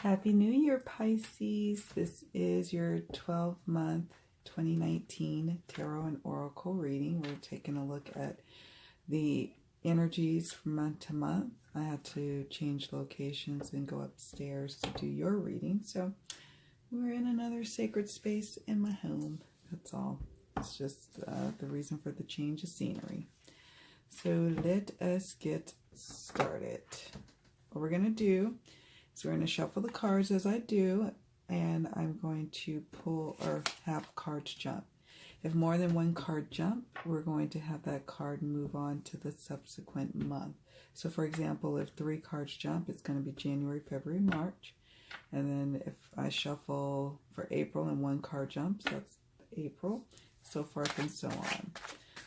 Happy New Year, Pisces. This is your 12-month 2019 Tarot and Oracle reading. We're taking a look at the energies from month to month. I had to change locations and go upstairs to do your reading. So we're in another sacred space in my home. That's all. It's just the reason for the change of scenery. So let us get started. What we're going to do is we're going to shuffle the cards as I do, and I'm going to pull or have cards jump. If more than one card jump, we're going to have that card move on to the subsequent month. So for example, if 3 cards jump, it's going to be January, February, March. And then if I shuffle for April and 1 card jumps, that's April, so forth and so on.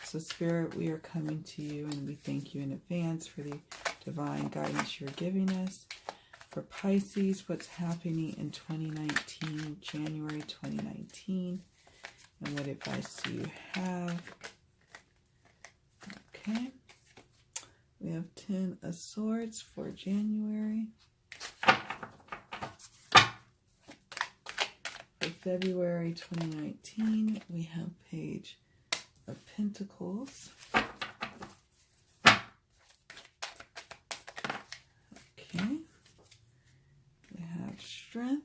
So Spirit, we are coming to you and we thank you in advance for the divine guidance you're giving us. For Pisces, what's happening in 2019, January 2019, and what advice do you have? Okay, we have 10 of Swords for January. For February 2019, we have Page of Pentacles. Okay. We have Strength.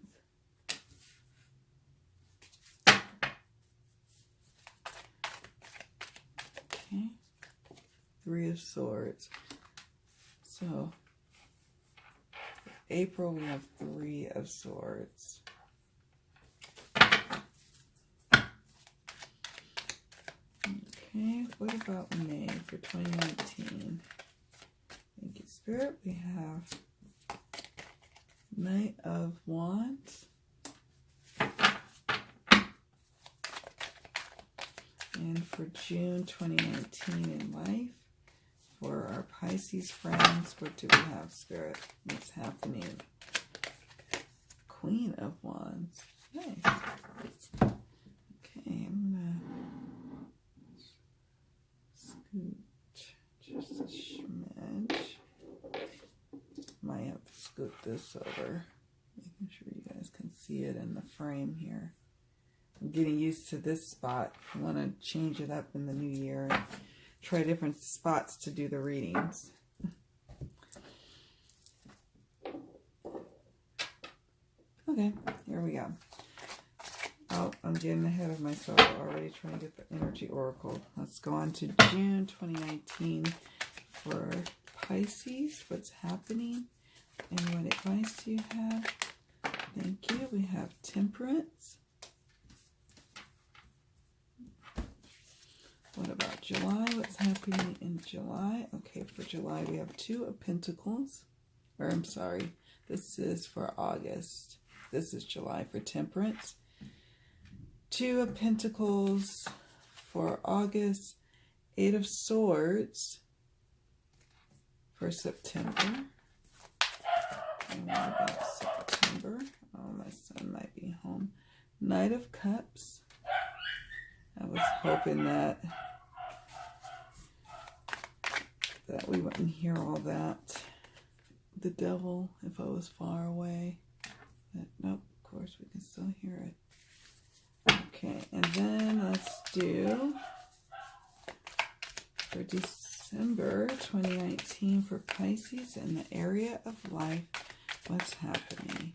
Okay. 3 of Swords. So, for April, we have 3 of Swords. Okay, what about May for 2019? Thank you, Spirit. We have Knight of Wands. And for June 2019 in life, for our Pisces friends, what do we have, Spirit? What's happening? Queen of Wands. Nice. Okay, I'm going to scoot just a smidge. Might have to scoot this over, making sure you guys can see it in the frame here. I'm getting used to this spot. I want to change it up in the new year and try different spots to do the readings. Okay, here we go. Oh, I'm getting ahead of myself already trying to get the energy oracle. Let's go on to June 2019 for Pisces. What's happening and what advice do you have? Thank you. We have Temperance. What about July? What's happening in July? Okay, for July we have 2 of Pentacles. Or I'm sorry, this is for August. This is July for Temperance. 2 of Pentacles for August. 8 of Swords for September. And what about September? Oh, my son might be home. Knight of Cups. I was hoping that we wouldn't hear all that. The devil, if I was far away. But nope, of course we can still hear it. Okay, and then let's do for December 2019 for Pisces in the area of life. What's happening?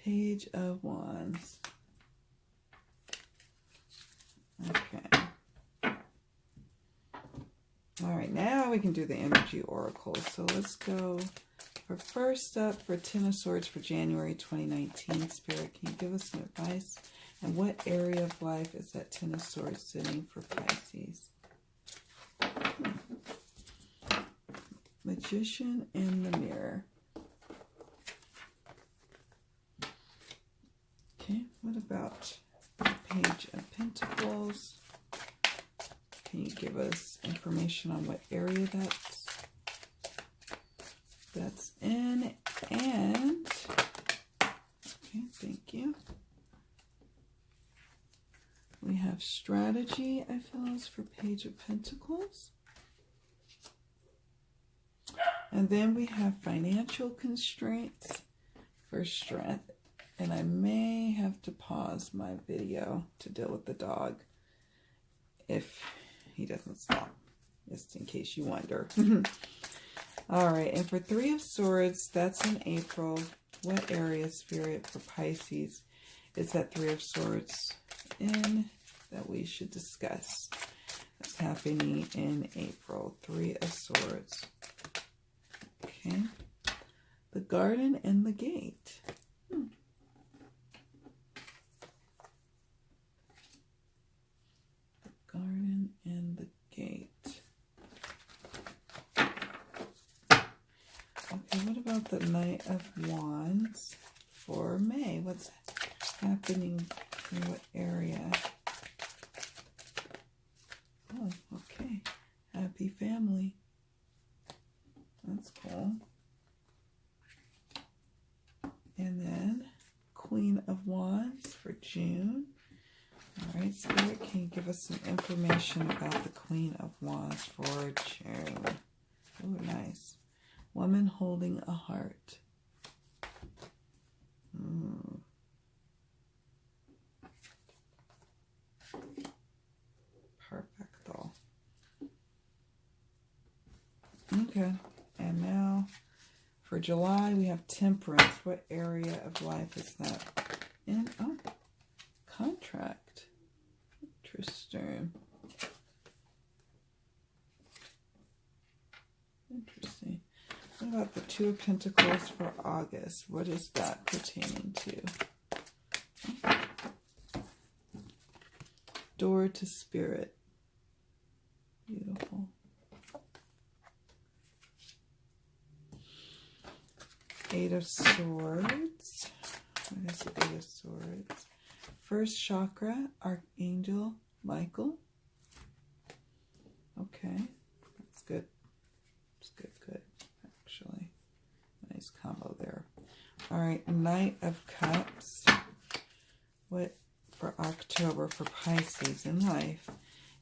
Page of Wands. Okay. All right, now we can do the energy oracle. So let's go for first up for 10 of Swords for January 2019. Spirit, can you give us some advice? And what area of life is that 10 of Swords sitting for Pisces? Magician in the Mirror. Okay, what about Page of Pentacles? Can you give us information on what area that's in? And okay, thank you. We have Strategy, I feel, is for Page of Pentacles. And then we have financial constraints for strength. And I may have to pause my video to deal with the dog if he doesn't stop, just in case you wonder. All right, and for Three of Swords, that's in April. What area, Spirit, for Pisces is that Three of Swords in that we should discuss? That's happening in April. Three of Swords. Okay. The Garden and the Gate. The Garden and the Gate. Okay, what about the Knight of Wands for May? What's happening in what area? Oh, okay. Happy family. That's cool. And then Queen of Wands for June. All right, Spirit, can you give us some information about the Queen of Wands for June? Oh, nice. Woman holding a heart. Perfecto. Okay, and now for July we have Temperance. What area of life is that in? Oh, contract. Interesting. Interesting. What about the Two of Pentacles for August? What is that pertaining to? Door to Spirit. Beautiful. Eight of Swords. What is the Eight of Swords? First chakra, Archangel Michael. Okay, that's good. It's good, good. Actually, nice combo there. All right, Knight of Cups. What for October for Pisces in life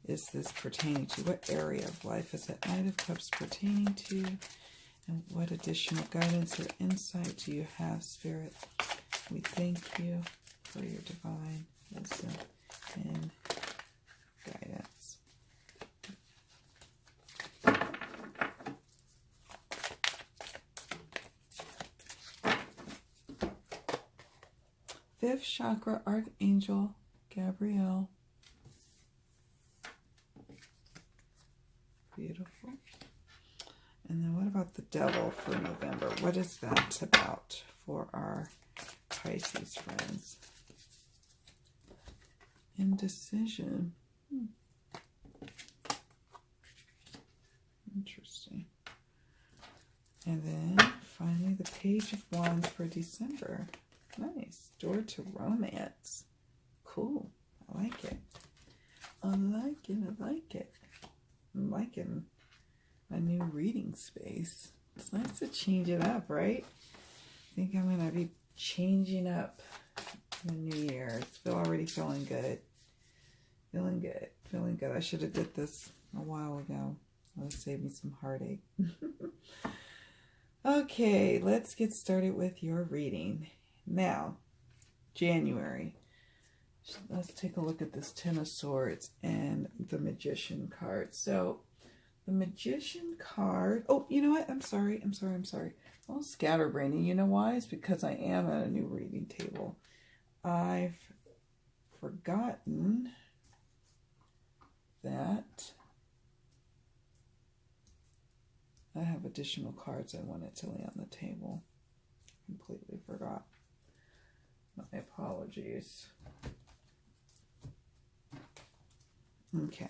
is this pertaining to? What area of life is that Knight of Cups pertaining to? And what additional guidance or insight do you have, Spirit? We thank you for your divine wisdom and guidance. Fifth chakra, Archangel Gabriel. Beautiful. And then what about the Devil for November? What is that about for our Pisces friends? Indecision. Interesting. And then finally the Page of Wands for December. Nice. Door to Romance. Cool. I like it. I like it. I like it. I'm liking a new reading space. It's nice to change it up, right? I think I'm going to be changing up the new year. It's already feeling good. Feeling good. Feeling good. I should have did this a while ago. That would save me some heartache. Okay, let's get started with your reading. Now, January. Let's take a look at this Ten of Swords and the Magician card. So, the Magician card... Oh, you know what? I'm sorry. Well, scatterbraining. You know why? It's because I am at a new reading table. I've forgotten that I have additional cards I wanted to lay on the table. Completely forgot. My apologies. Okay,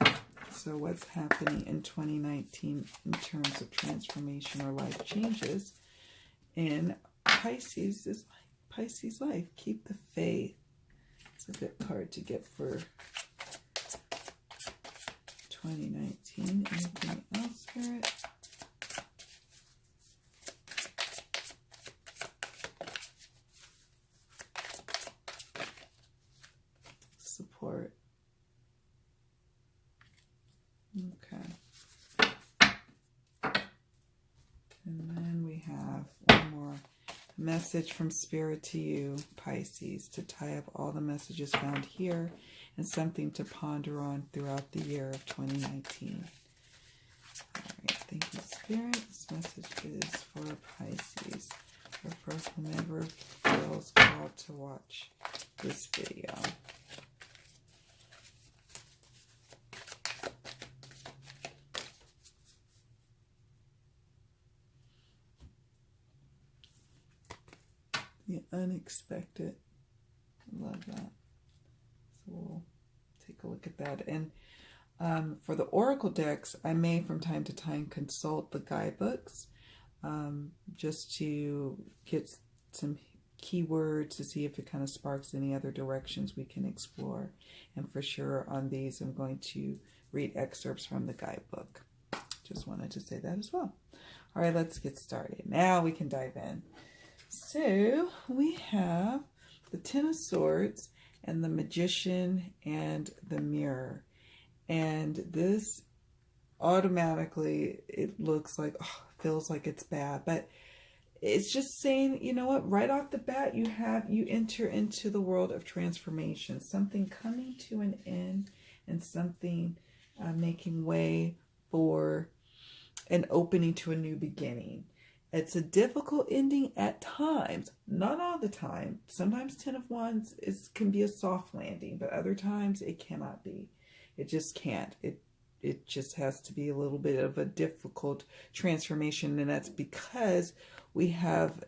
so what's happening in 2019 in terms of transformation or life changes in Pisces is Pisces life. Keep the faith. It's a good card to get for 2019. Anything else, Spirit? Support. Okay. And then we have one more message from Spirit to you, Pisces, to tie up all the messages found here and something to ponder on throughout the year of 2019. All right, thank you, Spirit. This message is for Pisces, or for whomever feels called to watch this video. The unexpected. I love that. So we'll take a look at that. And for the oracle decks, I may from time to time consult the guidebooks just to get some keywords to see if it kind of sparks any other directions we can explore. And for sure on these, I'm going to read excerpts from the guidebook. Just wanted to say that as well. All right, let's get started. Now we can dive in. So we have the Ten of Swords and the Magician and the Mirror. And this automatically, it looks like, feels like it's bad. But it's just saying, you know what, right off the bat, you enter into the world of transformation. Something coming to an end and something making way for an opening to a new beginning. It's a difficult ending at times, not all the time. Sometimes Ten of Wands can be a soft landing, but other times it cannot be. It just can't. It just has to be a little bit of a difficult transformation, and that's because we have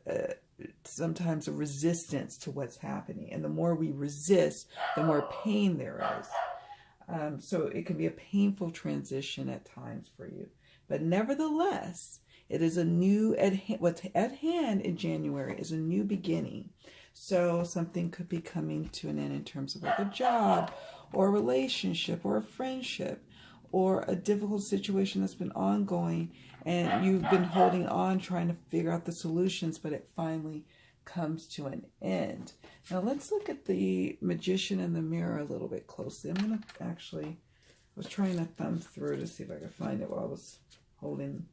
sometimes a resistance to what's happening. And the more we resist, the more pain there is. So it can be a painful transition at times for you. But nevertheless, it is a new, what's at hand in January is a new beginning. So something could be coming to an end in terms of like a job or a relationship or a friendship or a difficult situation that's been ongoing and you've been holding on trying to figure out the solutions, but it finally comes to an end. Now let's look at the Magician and the Mirror a little bit closely. I'm going to actually, I was trying to thumb through to see if I could find it while I was holding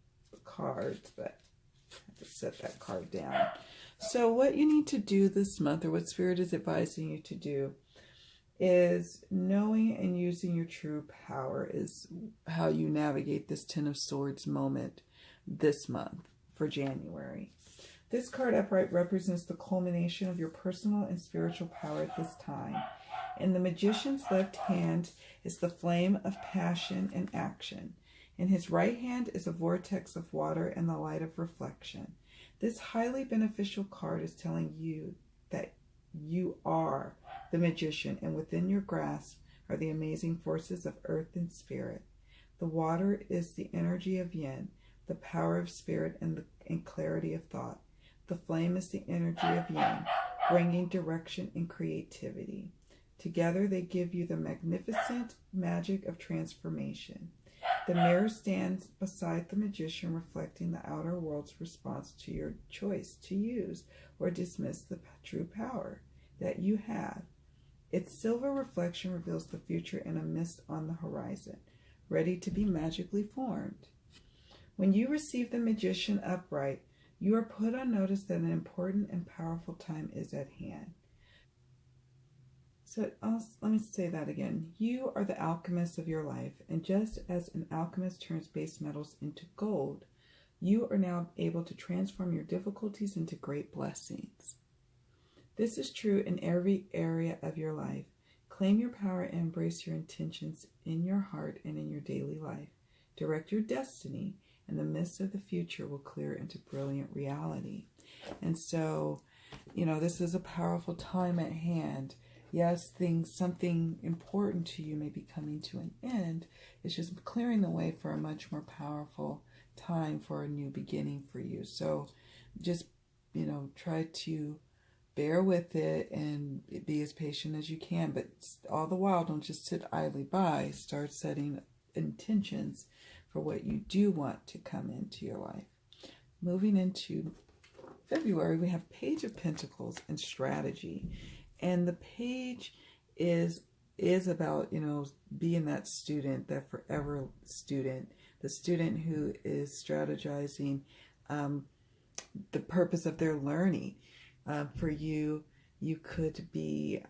cards, but I have to set that card down. So what you need to do this month, or what Spirit is advising you to do, is knowing and using your true power is how you navigate this Ten of Swords moment this month for January. This card upright represents the culmination of your personal and spiritual power at this time. In the Magician's left hand is the flame of passion and action. In his right hand is a vortex of water and the light of reflection. This highly beneficial card is telling you that you are the magician, and within your grasp are the amazing forces of earth and spirit. The water is the energy of yin, the power of spirit and clarity of thought. The flame is the energy of yang, bringing direction and creativity. Together they give you the magnificent magic of transformation. The mirror stands beside the magician, reflecting the outer world's response to your choice to use or dismiss the true power that you have. Its silver reflection reveals the future in a mist on the horizon, ready to be magically formed. When you receive the Magician upright, you are put on notice that an important and powerful time is at hand. So let me say that again. You are the alchemist of your life, and just as an alchemist turns base metals into gold, you are now able to transform your difficulties into great blessings. This is true in every area of your life. Claim your power and embrace your intentions in your heart and in your daily life. Direct your destiny, and the mist of the future will clear into brilliant reality. And so, you know, this is a powerful time at hand. Yes, something important to you may be coming to an end. It's just clearing the way for a much more powerful time for a new beginning for you. So just, you know, try to bear with it and be as patient as you can. But all the while, don't just sit idly by. Start setting intentions for what you do want to come into your life. Moving into February, we have Page of Pentacles and strategy. And the page is about, you know, being that student, that forever student, the student who is strategizing the purpose of their learning. For you, you could be,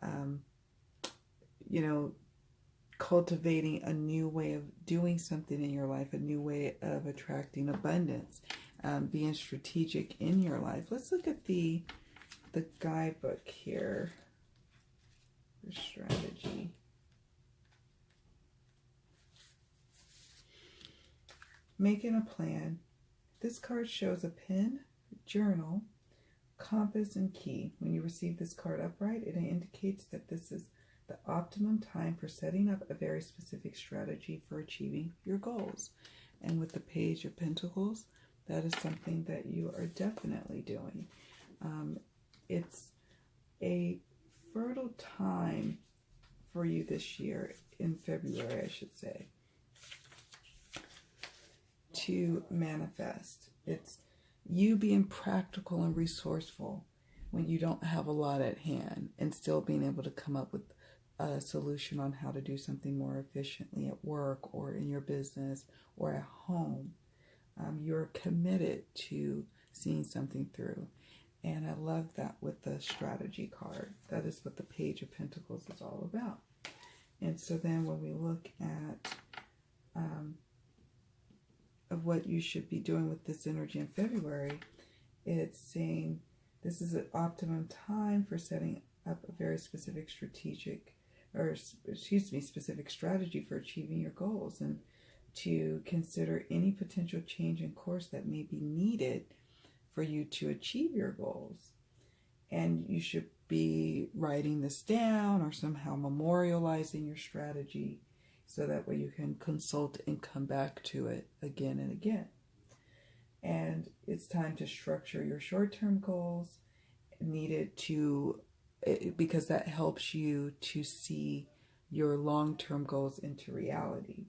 cultivating a new way of doing something in your life, a new way of attracting abundance, being strategic in your life. Let's look at the guidebook here for strategy. Making a plan. This card shows a pen, journal, compass, and key. When you receive this card upright, it indicates that this is the optimum time for setting up a very specific strategy for achieving your goals. And with the Page of Pentacles, that is something that you are definitely doing. It's a fertile time for you this year, in February, I should say, to manifest. It's you being practical and resourceful when you don't have a lot at hand, and still being able to come up with a solution on how to do something more efficiently at work or in your business or at home. You're committed to seeing something through. And I love that with the strategy card. That is what the Page of Pentacles is all about. And so then when we look at of what you should be doing with this energy in February, it's saying this is an optimum time for setting up a very specific specific strategy for achieving your goals, and to consider any potential change in course that may be needed for you to achieve your goals. And you should be writing this down or somehow memorializing your strategy, so that way you can consult and come back to it again and again. And it's time to structure your short-term goals needed to, because that helps you to see your long-term goals into reality.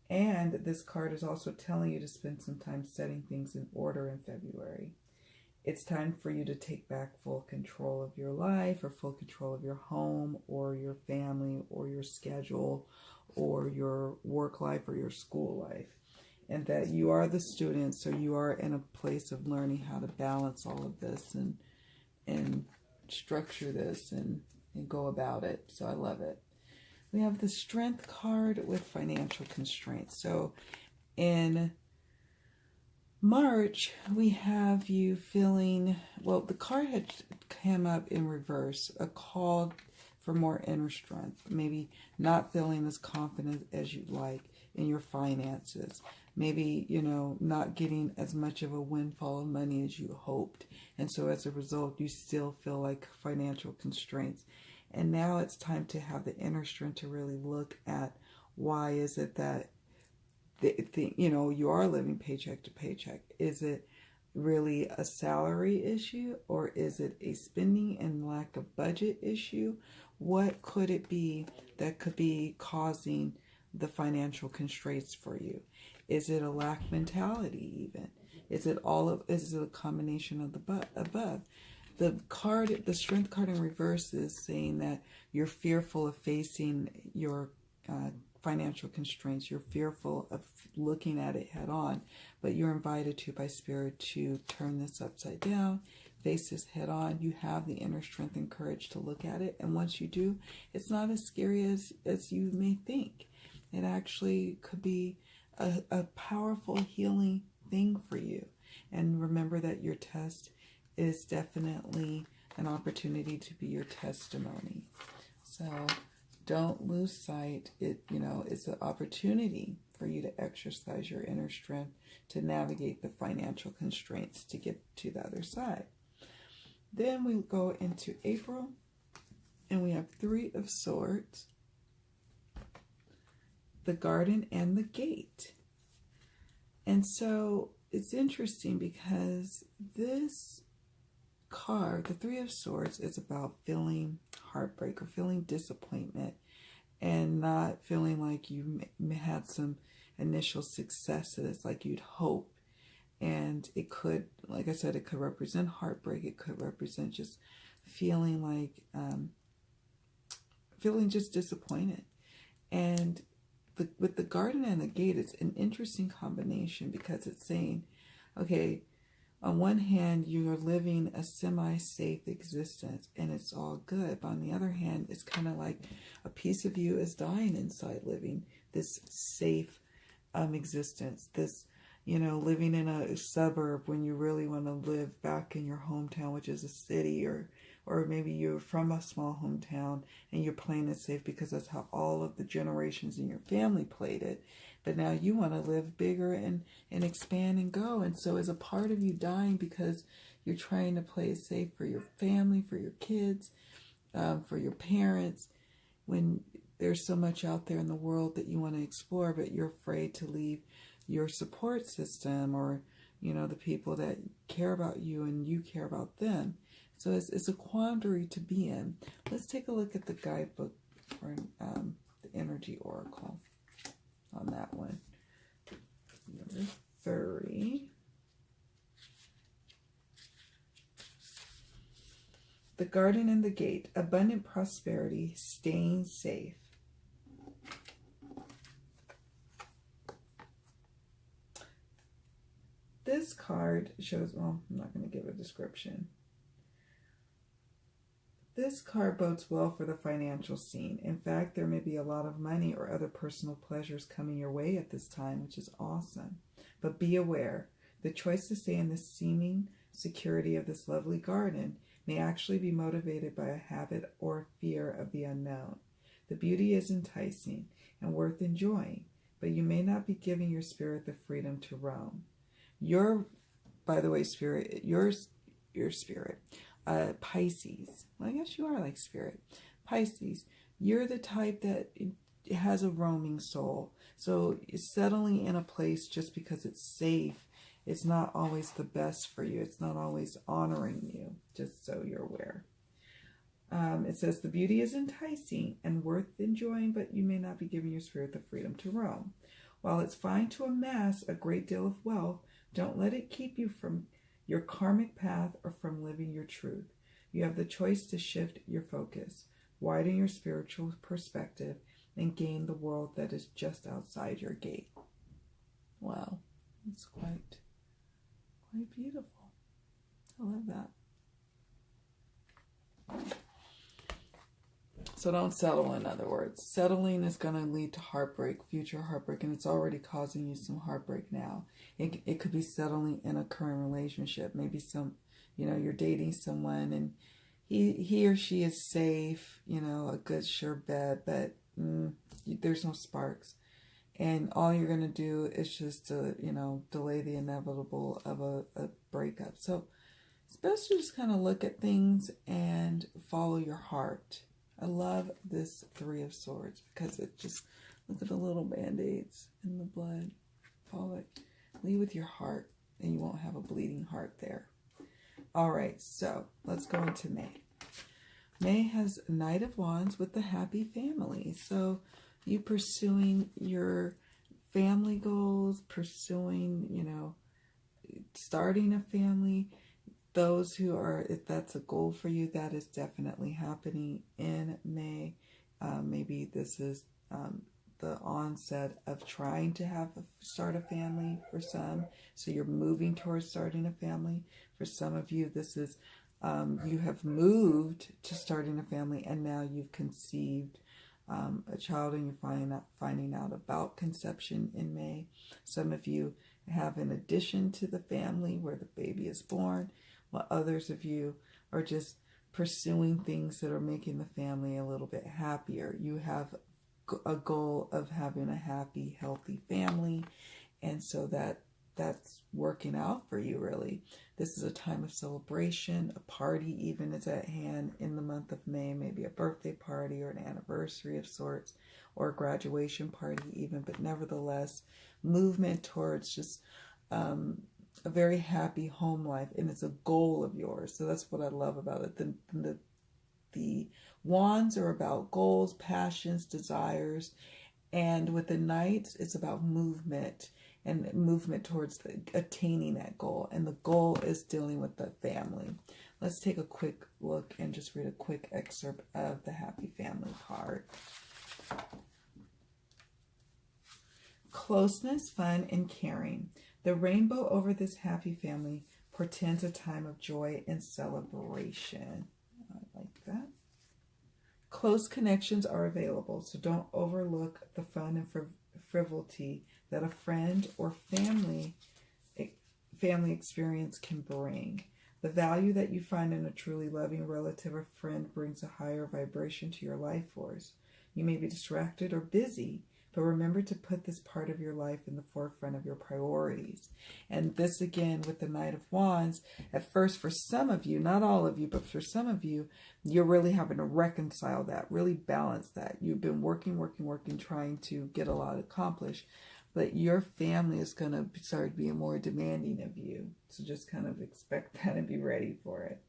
And this card is also telling you to spend some time setting things in order in February. It's time for you to take back full control of your life, or full control of your home or your family or your schedule or your work life or your school life. And that you are the student, so you are in a place of learning how to balance all of this and structure this and go about it. So I love it. We have the Strength card with financial constraints. So in March, we have you feeling, well, the card had come up in reverse, a call for more inner strength, maybe not feeling as confident as you'd like in your finances, maybe, not getting as much of a windfall of money as you hoped. And so as a result, you still feel like financial constraints. And now it's time to have the inner strength to really look at why is it that you are living paycheck to paycheck. Is it really a salary issue, or is it a spending and lack of budget issue? What could it be that could be causing the financial constraints for you? Is it a lack mentality even? Is it a combination of the above? The Strength card in reverse is saying that you're fearful of facing your financial constraints. You're fearful of looking at it head on, but you're invited to, by Spirit, to turn this upside down, face this head on. You have the inner strength and courage to look at it. And once you do, it's not as scary as you may think. It actually could be a powerful healing thing for you. And remember that your test is definitely an opportunity to be your testimony. So don't lose sight. It's an opportunity for you to exercise your inner strength to navigate the financial constraints to get to the other side. Then we go into April, and we have Three of Swords, the Garden, and the Gate. And so it's interesting because this card, the Three of Swords, is about feeling heartbreak or feeling disappointment and not feeling like you had some initial successes like you'd hoped. And it could, like I said, it could represent heartbreak. It could represent just feeling like, feeling just disappointed. And with the Garden and the Gate, it's an interesting combination because it's saying, okay, on one hand, you are living a semi-safe existence and it's all good. But on the other hand, it's kind of like a piece of you is dying inside living this safe existence. This, living in a suburb when you really want to live back in your hometown, which is a city, or maybe you're from a small hometown and you're playing it safe because that's how all of the generations in your family played it. But now you want to live bigger and expand and go. And so is a part of you dying because you're trying to play it safe for your family, for your kids, for your parents, when there's so much out there in the world that you want to explore, but you're afraid to leave your support system or, the people that care about you and you care about them. So it's a quandary to be in. Let's take a look at the guidebook for the energy oracle on that one. Number 30. The garden and the gate. Abundant prosperity. Staying safe. This card shows, well, I'm not going to give a description. This card bodes well for the financial scene. In fact, there may be a lot of money or other personal pleasures coming your way at this time, which is awesome. But be aware, the choice to stay in the seeming security of this lovely garden may actually be motivated by a habit or fear of the unknown. The beauty is enticing and worth enjoying, but you may not be giving your spirit the freedom to roam. By the way, spirit, your spirit, Pisces. Well, I guess you are like spirit. Pisces, you're the type that has a roaming soul. So settling in a place just because it's safe, it's not always the best for you. It's not always honoring you, just so you're aware. It says the beauty is enticing and worth enjoying, but you may not be giving your spirit the freedom to roam. While it's fine to amass a great deal of wealth, don't let it keep you from your karmic path or from living your truth. You have the choice to shift your focus, widen your spiritual perspective, and gain the world that is just outside your gate. Wow, it's quite beautiful. I love that. So don't settle, in other words. Settling is going to lead to heartbreak, future heartbreak, and it's already causing you some heartbreak now. It could be settling in a current relationship. Maybe you're dating someone and he or she is safe, a good sure bet, but there's no sparks. And all you're going to do is just to, delay the inevitable of a breakup. So it's best to just kind of look at things and follow your heart. I love this 3 of Swords because it just, look at the little band-aids in the blood. Follow it. Lead with your heart and you won't have a bleeding heart there. All right, so let's go into May. May has Knight of Wands with the happy family. So you pursuing your family goals, pursuing, starting a family. Those who are, if that's a goal for you, that is definitely happening in May. Maybe this is the onset of trying to start a family for some. So you're moving towards starting a family. For some of you, this is you have moved to starting a family and now you've conceived a child and you're finding out about conception in May. Some of you have an addition to the family where the baby is born, while others of you are just pursuing things that are making the family a little bit happier. You have a goal of having a happy, healthy family, and so that's working out for you, really. This is a time of celebration. A party even is at hand in the month of May, maybe a birthday party or an anniversary of sorts, or a graduation party even, but nevertheless, movement towards just a very happy home life, and it's a goal of yours. So that's what I love about it. The wands are about goals, passions, desires, and with the knights, it's about movement and movement towards attaining that goal. And the goal is dealing with the family. Let's take a quick look and just read a quick excerpt of the happy family card. Closeness, fun, and caring. The rainbow over this happy family portends a time of joy and celebration. I like that. Close connections are available, so don't overlook the fun and frivolity that a friend or family experience can bring. The value that you find in a truly loving relative or friend brings a higher vibration to your life force. You may be distracted or busy, but remember to put this part of your life in the forefront of your priorities. And this again with the Knight of Wands, at first for some of you, not all of you, but for some of you, you're really having to reconcile that, really balance that. You've been working, trying to get a lot accomplished, but your family is going to start being more demanding of you. So just kind of expect that and be ready for it.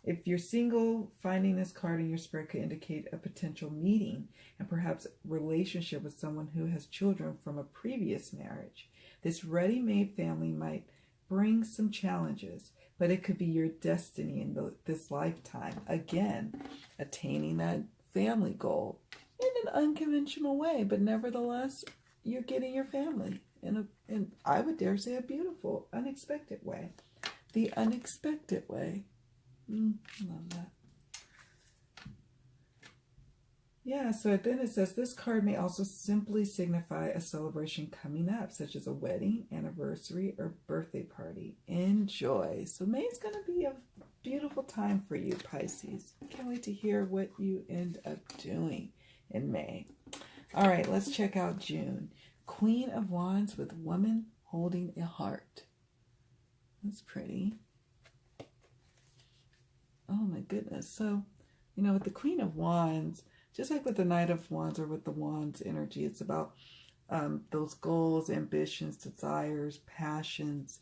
If you're single, finding this card in your spread could indicate a potential meeting and perhaps relationship with someone who has children from a previous marriage. This ready-made family might bring some challenges, but it could be your destiny in this lifetime. Again, attaining that family goal in an unconventional way, but nevertheless, you're getting your family in I would dare say, a beautiful, unexpected way. The unexpected way. Love that. Yeah, so then it says this card may also simply signify a celebration coming up, such as a wedding, anniversary, or birthday party. Enjoy. So May's going to be a beautiful time for you, Pisces. Can't wait to hear what you end up doing in May. All right, let's check out June. Queen of Wands with woman holding a heart. That's pretty. Oh my goodness. So, with the Queen of Wands, just like with the Knight of Wands or with the Wands energy, it's about those goals, ambitions, desires, passions.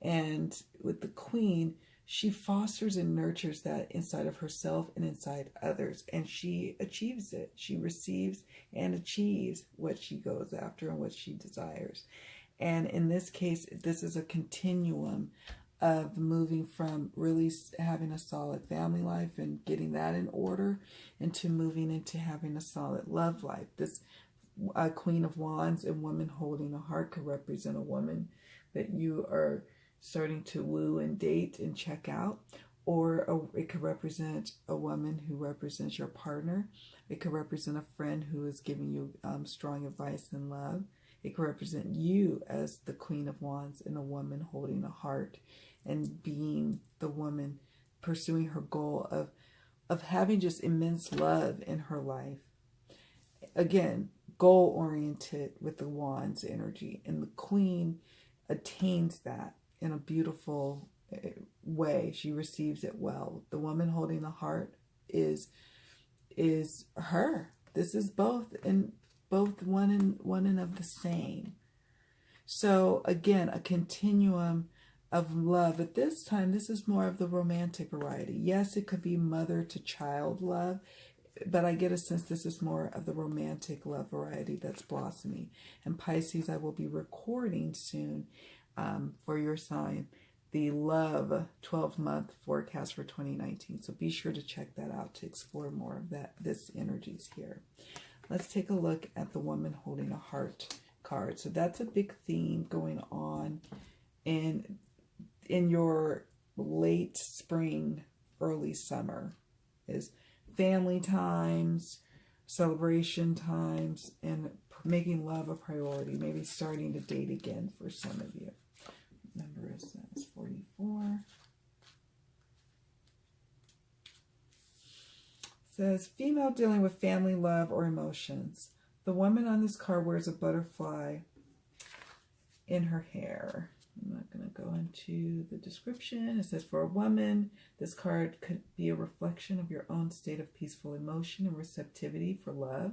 And with the Queen, she fosters and nurtures that inside of herself and inside others. And she achieves it. She receives and achieves what she goes after and what she desires. And in this case, this is a continuum of moving from really having a solid family life and getting that in order into moving into having a solid love life. This Queen of Wands and woman holding a heart could represent a woman that you are starting to woo and date and check out, or it could represent a woman who represents your partner. It could represent a friend who is giving you strong advice and love. It could represent you as the Queen of Wands and a woman holding a heart and being the woman pursuing her goal of having just immense love in her life. Again, goal-oriented with the Wands energy. And the Queen attains that in a beautiful way. She receives it well. The woman holding the heart is her. This is both one and of the same. So again, a continuum of love. At this time, this is more of the romantic variety. Yes, it could be mother to child love, but I get a sense this is more of the romantic love variety that's blossoming. And Pisces, I will be recording soon for your sign the love 12-month forecast for 2019. So be sure to check that out to explore more of this energies here. Let's take a look at the woman holding a heart card. So that's a big theme going on in your late spring, early summer, is family times, celebration times, and making love a priority. Maybe starting to date again for some of you. Number is 44. Says, female dealing with family, love, or emotions. The woman on this card wears a butterfly in her hair. I'm not going to go into the description. It says, for a woman, this card could be a reflection of your own state of peaceful emotion and receptivity for love,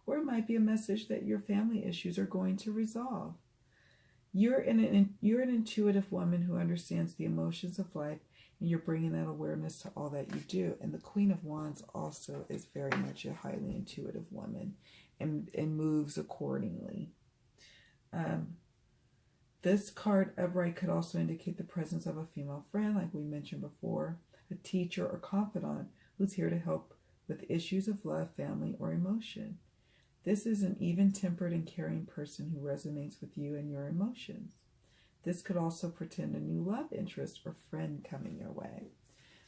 or it might be a message that your family issues are going to resolve. You're an intuitive woman who understands the emotions of life, and you're bringing that awareness to all that you do. And the Queen of Wands also is very much a highly intuitive woman and moves accordingly. This card upright could also indicate the presence of a female friend, like we mentioned before, a teacher or confidant who's here to help with issues of love, family, or emotion. This is an even-tempered and caring person who resonates with you and your emotions. This could also portend a new love interest or friend coming your way.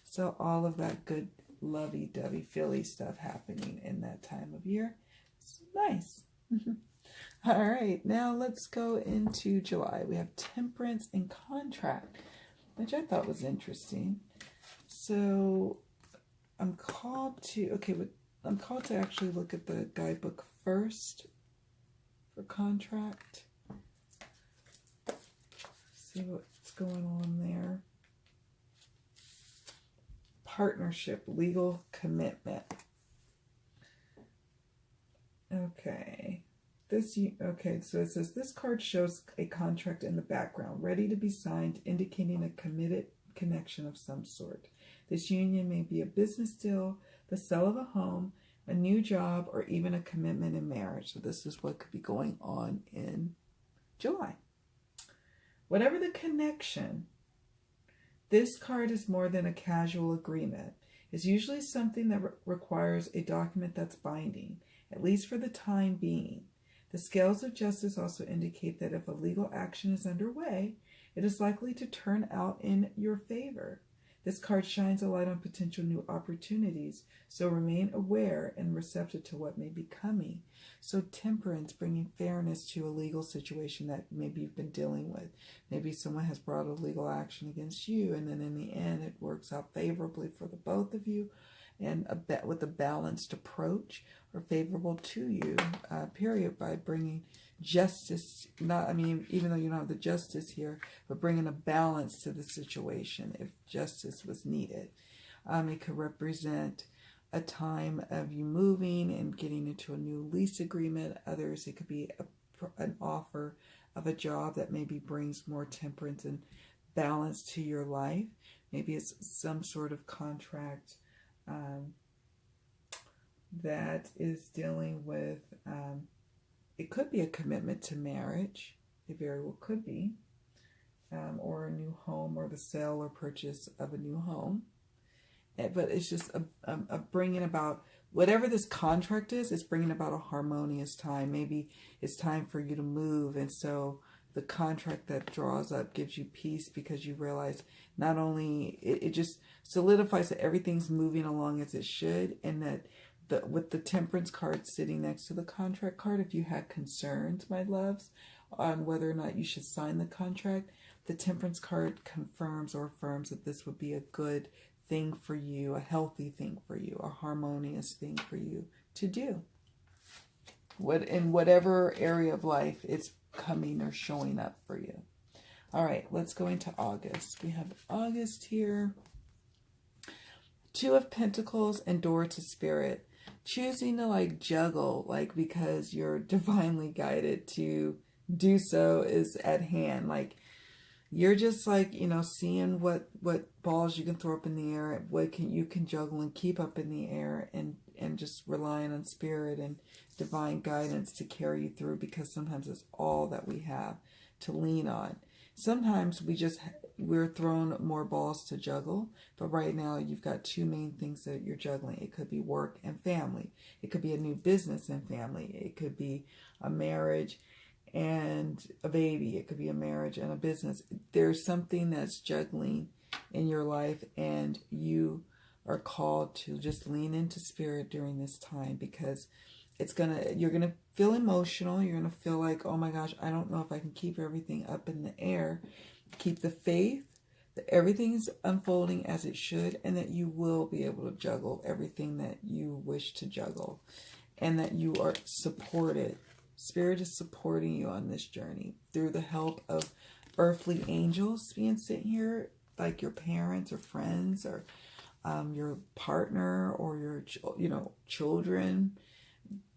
So all of that good lovey-dovey feely stuff happening in that time of year. It's nice. All right, now let's go into July. We have temperance and contract, which I thought was interesting. So I'm called to actually look at the guidebook first for contract. See what's going on there. Partnership, legal commitment. Okay. So it says this card shows a contract in the background, ready to be signed, indicating a committed connection of some sort. This union may be a business deal, the sale of a home, a new job, or even a commitment in marriage. So this is what could be going on in July. Whatever the connection, this card is more than a casual agreement. It's usually something that requires a document that's binding, at least for the time being. The scales of justice also indicate that if a legal action is underway, it is likely to turn out in your favor. This card shines a light on potential new opportunities, so remain aware and receptive to what may be coming. So temperance, bringing fairness to a legal situation that maybe you've been dealing with. Maybe someone has brought a legal action against you, and then in the end it works out favorably for the both of you, and with a balanced approach, or favorable to you, period, by bringing justice, even though you don't have the justice here, but bringing a balance to the situation if justice was needed. It could represent a time of you moving and getting into a new lease agreement. Others, it could be an offer of a job that maybe brings more temperance and balance to your life. Maybe it's some sort of contract that is dealing with, it could be a commitment to marriage. It very well could be. Or a new home, or the sale or purchase of a new home. But it's just a bringing about, whatever this contract is, it's bringing about a harmonious time. Maybe it's time for you to move, and so the contract that draws up gives you peace because you realize not only, it just solidifies that everything's moving along as it should, and that with the temperance card sitting next to the contract card, if you had concerns, my loves, on whether or not you should sign the contract, the temperance card confirms or affirms that this would be a good thing for you, a healthy thing for you, a harmonious thing for you to do. In whatever area of life it's coming or showing up for you. All right, let's go into August. We have August here. Two of Pentacles and Door to Spirit. Choosing to juggle, because you're divinely guided to do so is at hand. You're just seeing what balls you can throw up in the air, what you can juggle and keep up in the air, and just relying on spirit and divine guidance to carry you through, because sometimes it's all that we have to lean on. Sometimes we're thrown more balls to juggle, but right now you've got two main things that you're juggling. It could be work and family. It could be a new business and family. It could be a marriage and a baby. It could be a marriage and a business. There's something that's juggling in your life, and you are called to just lean into spirit during this time, because you're gonna feel emotional. You're gonna feel like, oh my gosh, I don't know if I can keep everything up in the air. Keep the faith that everything is unfolding as it should, and that you will be able to juggle everything that you wish to juggle, and that you are supported. Spirit is supporting you on this journey through the help of earthly angels being sent here, like your parents or friends, or your partner, or your children.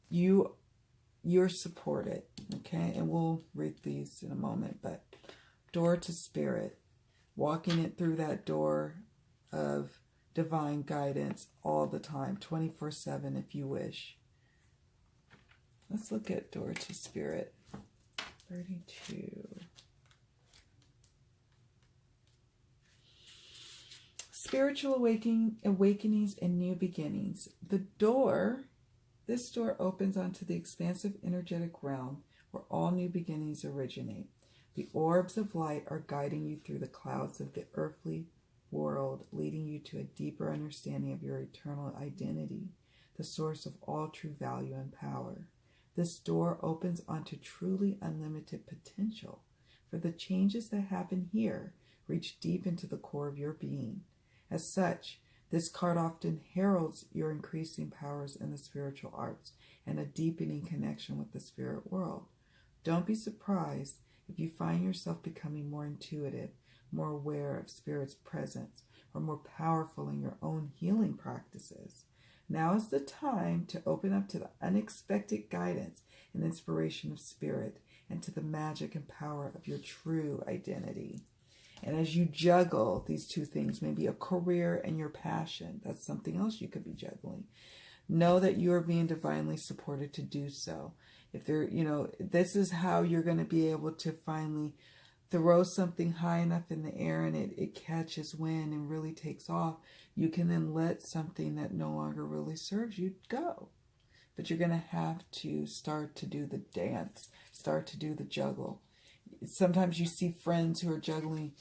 You're supported, okay? And we'll read these in a moment, but door to spirit, walking it through that door of divine guidance all the time, 24/7 if you wish. Let's look at door to spirit. 32. Spiritual awakenings and new beginnings. This door opens onto the expansive energetic realm where all new beginnings originate. The orbs of light are guiding you through the clouds of the earthly world, leading you to a deeper understanding of your eternal identity, the source of all true value and power. This door opens onto truly unlimited potential, for the changes that happen here reach deep into the core of your being. As such, this card often heralds your increasing powers in the spiritual arts and a deepening connection with the spirit world. Don't be surprised if you find yourself becoming more intuitive, more aware of Spirit's presence, or more powerful in your own healing practices. Now is the time to open up to the unexpected guidance and inspiration of Spirit and to the magic and power of your true identity. And as you juggle these two things, maybe a career and your passion, that's something else you could be juggling. Know that you are being divinely supported to do so. If there, this is how you're going to be able to finally throw something high enough in the air and it catches wind and really takes off. You can then let something that no longer really serves you go. But you're going to have to start to do the dance, start to do the juggle. Sometimes you see friends who are juggling,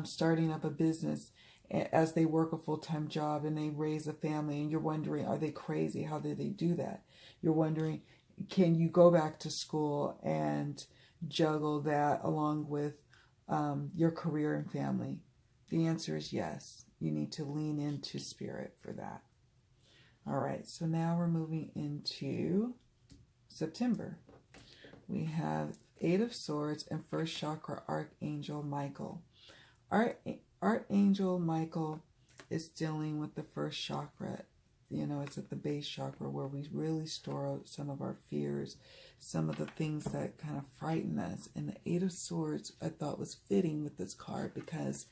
starting up a business as they work a full-time job and they raise a family, and you're wondering, are they crazy? How did they do that? You're wondering, can you go back to school and juggle that along with your career and family? The answer is yes. You need to lean into Spirit for that. All right, so now we're moving into September. We have Eight of Swords and First Chakra Archangel Michael. Archangel Michael is dealing with the first chakra. It's at the base chakra where we really store some of our fears, some of the things that kind of frighten us. And the Eight of Swords I thought was fitting with this card because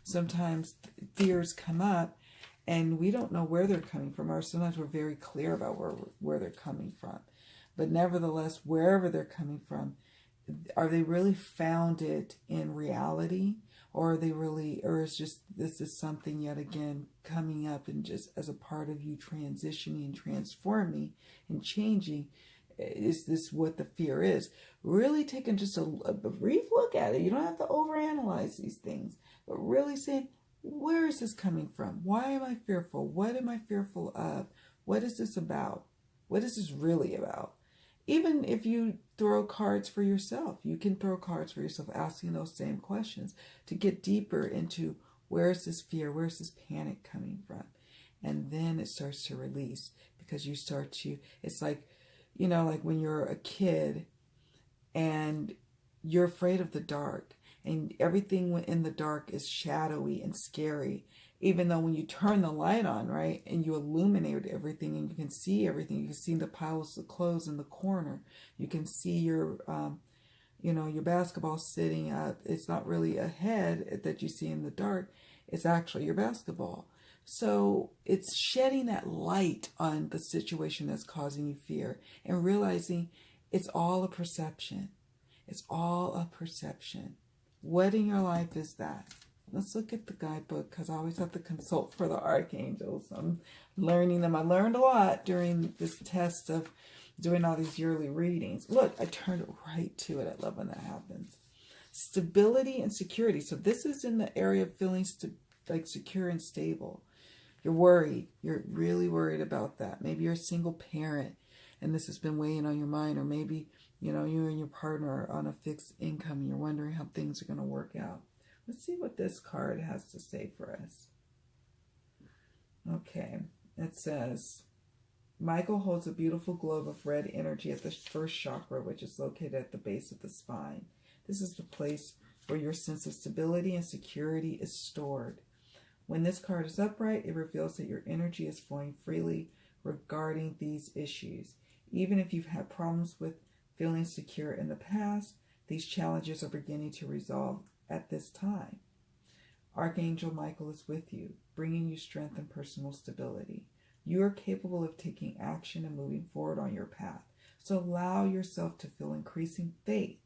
sometimes fears come up and we don't know where they're coming from, or sometimes we're very clear about where they're coming from. But nevertheless, wherever they're coming from, are they really founded in reality? Or are they really, or is just, this is something yet again coming up and just as a part of you transitioning and transforming and changing? Is this what the fear is? Really taking just a brief look at it. You don't have to overanalyze these things, but really saying, where is this coming from? Why am I fearful? What am I fearful of? What is this about? What is this really about? Even if you throw cards for yourself, you can throw cards for yourself asking those same questions to get deeper into where is this fear, where is this panic coming from? And then it starts to release because you start to, it's like, like when you're a kid and you're afraid of the dark and everything in the dark is shadowy and scary. Even though when you turn the light on, right, and you illuminate everything and you can see everything, you can see the piles of clothes in the corner. You can see your, your basketball sitting up. It's not really a head that you see in the dark. It's actually your basketball. So it's shedding that light on the situation that's causing you fear and realizing it's all a perception. It's all a perception. What in your life is that? Let's look at the guidebook because I always have to consult for the archangels. I'm learning them. I learned a lot during this test of doing all these yearly readings. Look, I turned right to it. I love when that happens. Stability and security. So this is in the area of feeling like secure and stable. You're worried. You're really worried about that. Maybe you're a single parent and this has been weighing on your mind. Or maybe, you and your partner are on a fixed income and you're wondering how things are going to work out. Let's see what this card has to say for us. Okay, it says, Michael holds a beautiful globe of red energy at the first chakra, which is located at the base of the spine. This is the place where your sense of stability and security is stored. When this card is upright, it reveals that your energy is flowing freely regarding these issues. Even if you've had problems with feeling secure in the past, these challenges are beginning to resolve at this time. Archangel Michael is with you, bringing you strength and personal stability. You are capable of taking action and moving forward on your path. So allow yourself to feel increasing faith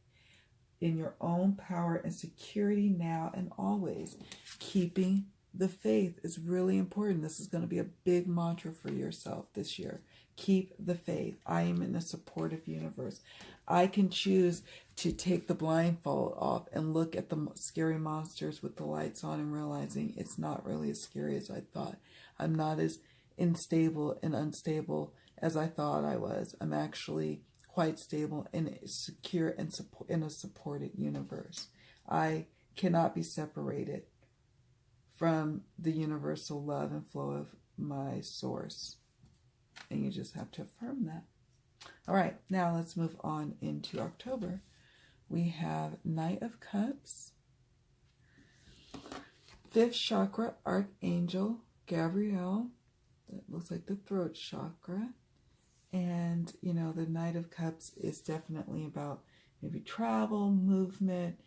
in your own power and security now and always. Keeping the faith is really important. This is going to be a big mantra for yourself this year. Keep the faith. I am in a supportive universe. I can choose to take the blindfold off and look at the scary monsters with the lights on and realizing it's not really as scary as I thought. I'm not as unstable and unstable as I thought I was. I'm actually quite stable and secure and in a supported universe. I cannot be separated from the universal love and flow of my source. And you just have to affirm that. All right, now let's move on into October. We have Knight of Cups, 5th chakra, Archangel Gabriel. That looks like the throat chakra. And, you know, the Knight of Cups is definitely about maybe travel, movement,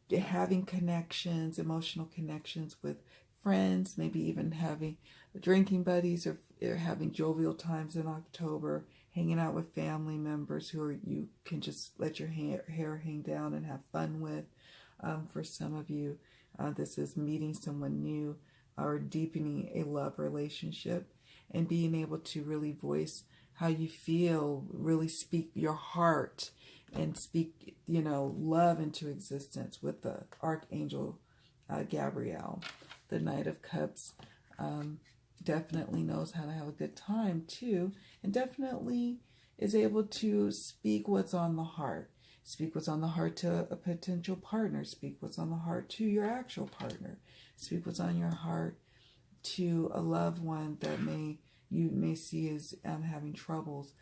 having connections, emotional connections with friends, maybe even having drinking buddies or having jovial times in October, hanging out with family members who you can just let your hair hang down and have fun with. For some of you, this is meeting someone new or deepening a love relationship and being able to really voice how you feel, really speak your heart and speak, you know, love into existence with the Archangel Gabriel. The Knight of Cups definitely knows how to have a good time too, and definitely is able to speak what's on the heart. Speak what's on the heart to a potential partner. Speak what's on the heart to your actual partner. Speak what's on your heart to a loved one that you may see as having troubles.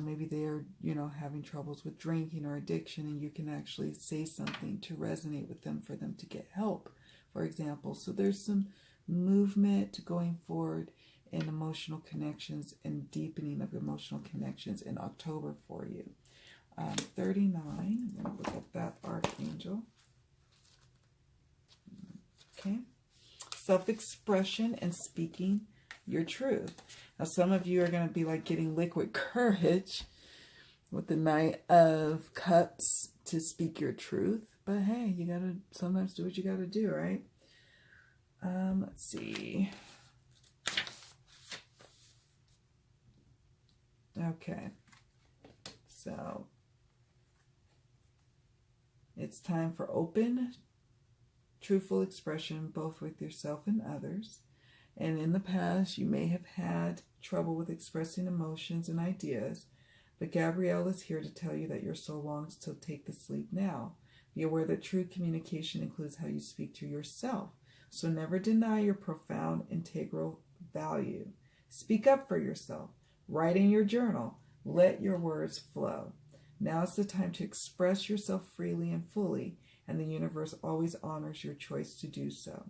Maybe they're, you know, having troubles with drinking or addiction, and you can actually say something to resonate with them for them to get help, for example. So there's some movement going forward in emotional connections and deepening of emotional connections in October for you. 39, I'm going to look at that Archangel. Okay. Self-expression and speaking your truth. Now, some of you are going to be like getting liquid courage with the Knight of Cups to speak your truth. But hey, you got to sometimes do what you got to do, right? Let's see. Okay. So it's time for open, truthful expression, both with yourself and others. And in the past, you may have had trouble with expressing emotions and ideas, but Gabrielle is here to tell you that your soul longs to take the sleep now. Be aware that true communication includes how you speak to yourself, so never deny your profound integral value. Speak up for yourself. Write in your journal. Let your words flow. Now is the time to express yourself freely and fully, and the universe always honors your choice to do so.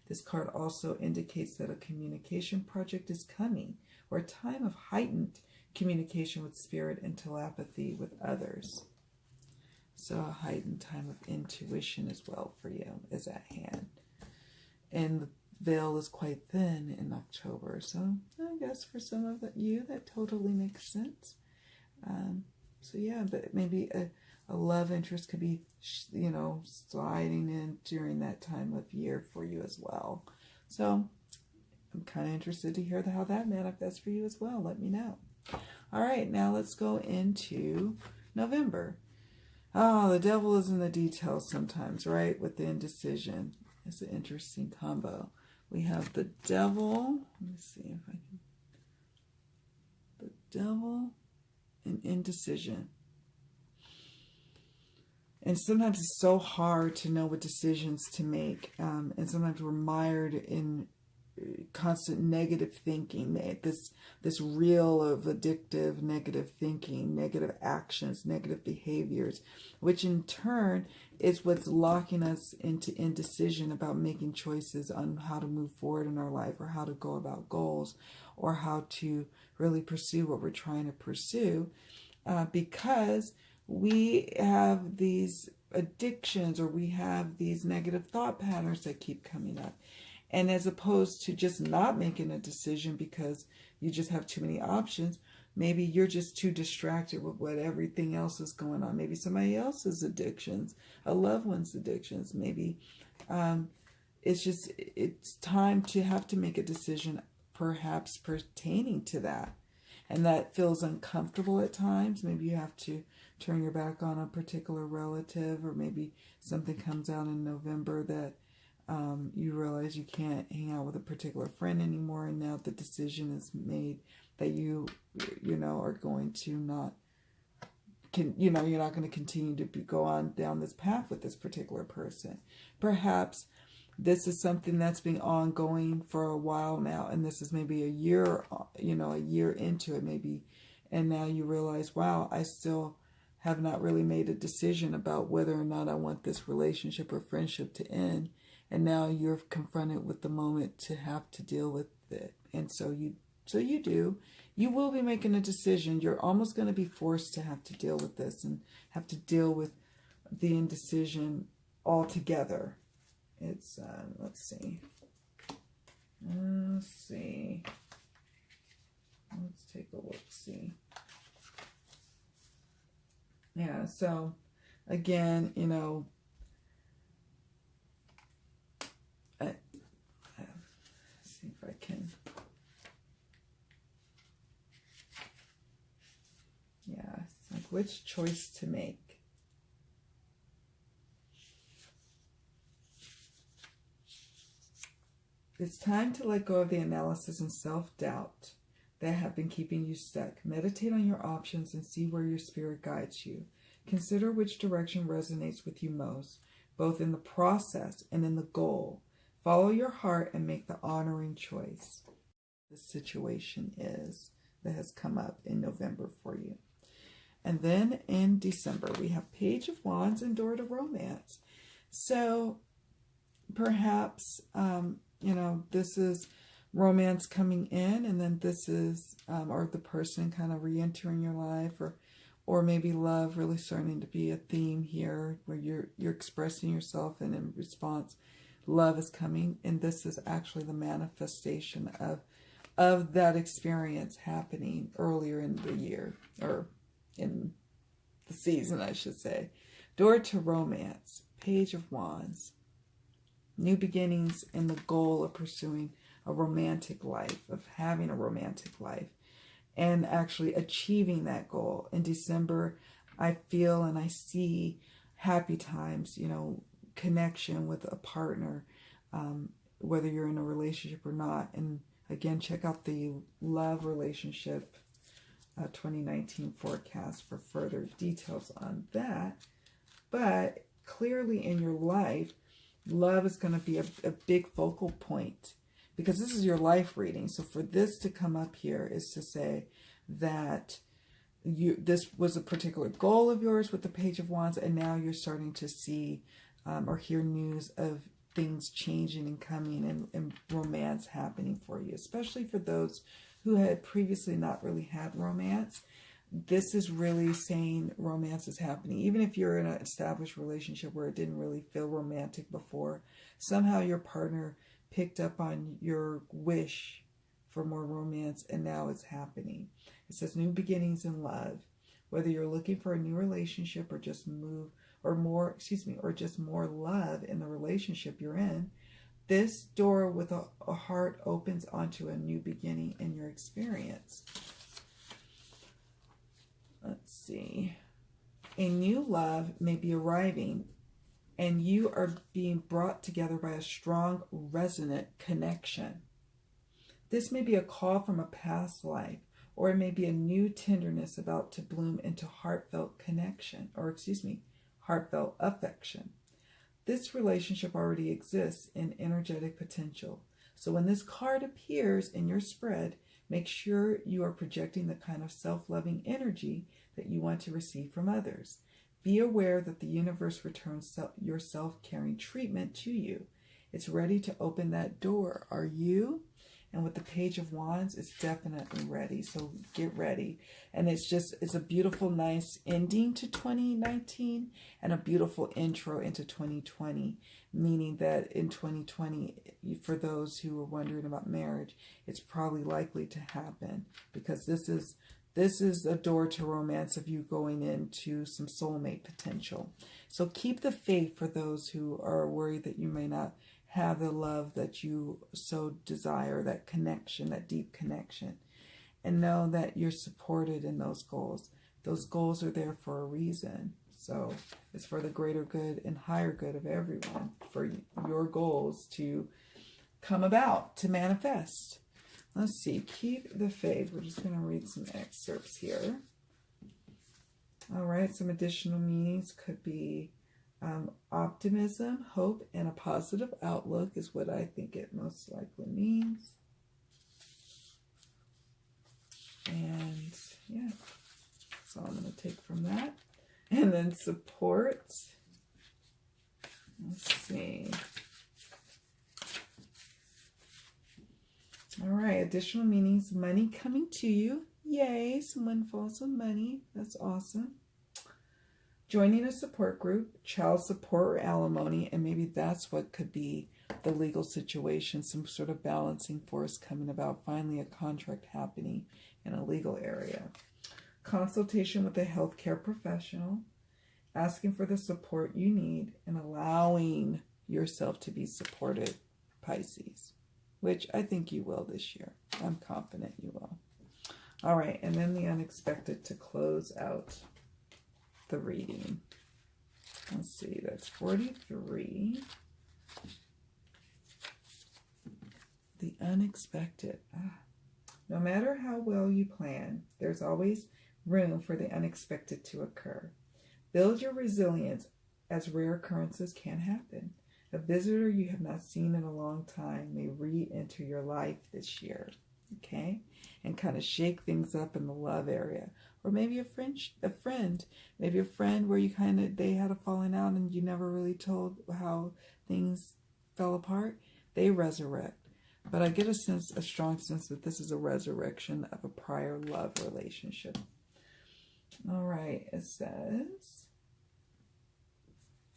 This card also indicates that a communication project is coming, or a time of heightened communication with spirit and telepathy with others. So a heightened time of intuition as well for you is at hand. And the veil is quite thin in October, so I guess for some of you that totally makes sense. So yeah, but maybe a love interest could be, you know, sliding in during that time of year for you as well. So I'm kind of interested to hear how that manifests for you as well. Let me know. All right, now let's go into November. Oh, the devil is in the details sometimes, right? With the indecision. It's an interesting combo. We have the devil. Let me see if I can. The devil and indecision. And sometimes it's so hard to know what decisions to make. And sometimes we're mired in constant negative thinking, this reel of addictive negative thinking, negative actions, negative behaviors, which in turn is what's locking us into indecision about making choices on how to move forward in our life, or how to go about goals, or how to really pursue what we're trying to pursue, because we have these addictions, or we have these negative thought patterns that keep coming up. And as opposed to just not making a decision because you just have too many options, maybe you're just too distracted with what everything else is going on. Maybe somebody else's addictions, a loved one's addictions. Maybe it's time to have to make a decision perhaps pertaining to that. And that feels uncomfortable at times. Maybe you have to turn your back on a particular relative, or maybe something comes out in November that you realize you can't hang out with a particular friend anymore, and now the decision is made that you are going to not, you're not going to continue to go on down this path with this particular person. Perhaps this is something that's been ongoing for a while now, and this is maybe a year, a year into it maybe, and now you realize, wow, I still have not really made a decision about whether or not I want this relationship or friendship to end. And now you're confronted with the moment to have to deal with it. And so you do. You will be making a decision. You're almost going to be forced to have to deal with this and have to deal with the indecision altogether. It's, let's see. Let's take a look, see. Yeah, so again, see if I can. Yeah, it's like which choice to make. It's time to let go of the analysis and self-doubt that have been keeping you stuck. Meditate on your options and see where your spirit guides you. Consider which direction resonates with you most, both in the process and in the goal. Follow your heart and make the honoring choice. The situation is that has come up in November for you. And then in December, we have Page of Wands and Door to Romance. So perhaps, this is romance coming in, and then this is, or the person kind of re-entering your life, or maybe love really starting to be a theme here where you're expressing yourself, and in response, love is coming. And this is actually the manifestation of that experience happening earlier in the year, or in the season, I should say. Door to Romance, Page of Wands. New beginnings in the goal of pursuing a romantic life, of having a romantic life, and actually achieving that goal. In December, I feel and I see happy times, connection with a partner, whether you're in a relationship or not. And again, check out the love relationship 2019 forecast for further details on that. But clearly in your life, love is going to be a big focal point, because this is your life reading. So for this to come up here is to say that this was a particular goal of yours with the Page of Wands, and now you're starting to see or hear news of things changing and coming, and romance happening for you, especially for those who had previously not really had romance. This is really saying romance is happening. Even if you're in an established relationship where it didn't really feel romantic before, somehow your partner picked up on your wish for more romance, and now it's happening. It says new beginnings in love. Whether you're looking for a new relationship or just more love in the relationship you're in, this door with a heart opens onto a new beginning in your experience. Let's see. A new love may be arriving, and you are being brought together by a strong, resonant connection. This may be a call from a past life, or it may be a new tenderness about to bloom into heartfelt connection, heartfelt affection. This relationship already exists in energetic potential. So when this card appears in your spread, make sure you are projecting the kind of self-loving energy that you want to receive from others. Be aware that the universe returns your self-caring treatment to you. It's ready to open that door. Are you? And with the Page of Wands, it's definitely ready. So get ready. And it's a beautiful, nice ending to 2019 and a beautiful intro into 2020. Meaning that in 2020, for those who are wondering about marriage, it's probably likely to happen, because this is a door to romance of you going into some soulmate potential. So keep the faith for those who are worried that you may not have the love that you so desire, that connection, that deep connection. And know that you're supported in those goals. those goals are there for a reason. So it's for the greater good and higher good of everyone, for your goals to come about, to manifest. Let's see, keep the faith. We're just going to read some excerpts here. All right, some additional meanings could be optimism, hope, and a positive outlook is what I think it most likely means. And yeah, that's all I'm going to take from that. And then support. Let's see. All right, additional meanings. Money coming to you. Yay, some windfalls of money. That's awesome. Joining a support group, child support or alimony, and maybe that's what could be the legal situation, some sort of balancing force coming about, finally a contract happening in a legal area. Consultation with a healthcare professional, asking for the support you need, and allowing yourself to be supported, Pisces, which I think you will this year. I'm confident you will. All right, and then the unexpected to close out the reading. Let's see, that's 43. The unexpected. No matter how well you plan, there's always room for the unexpected to occur. Build your resilience, as rare occurrences can happen. A visitor you have not seen in a long time may re-enter your life this year, okay? And kind of shake things up in the love area. Or maybe a friend, maybe a friend where they had a falling out and you never really told how things fell apart. They resurrect. But I get a strong sense that this is a resurrection of a prior love relationship. All right, it says,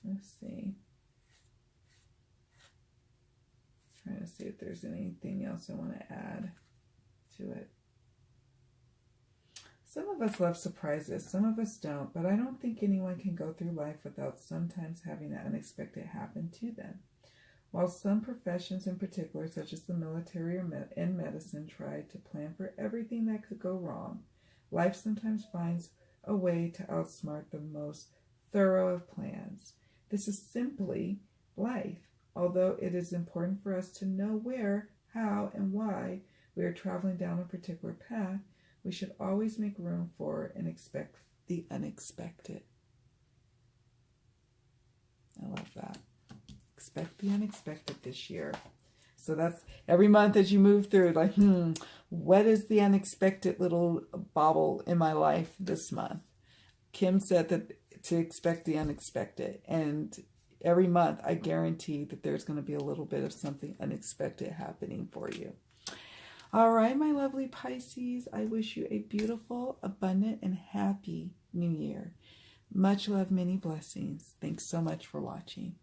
let's see. Trying to see if there's anything else I want to add to it. Some of us love surprises, some of us don't, but I don't think anyone can go through life without sometimes having the unexpected happen to them. While some professions in particular, such as the military and medicine, try to plan for everything that could go wrong, life sometimes finds a way to outsmart the most thorough of plans. This is simply life, although it is important for us to know where, how, and why we are traveling down a particular path. We should always make room for and expect the unexpected. I love that. Expect the unexpected this year. So that's every month as you move through, like, what is the unexpected little bobble in my life this month? Kim said that to expect the unexpected. And every month, I guarantee that there's going to be a little bit of something unexpected happening for you. All right, my lovely Pisces, I wish you a beautiful, abundant, and happy new year. Much love, many blessings. Thanks so much for watching.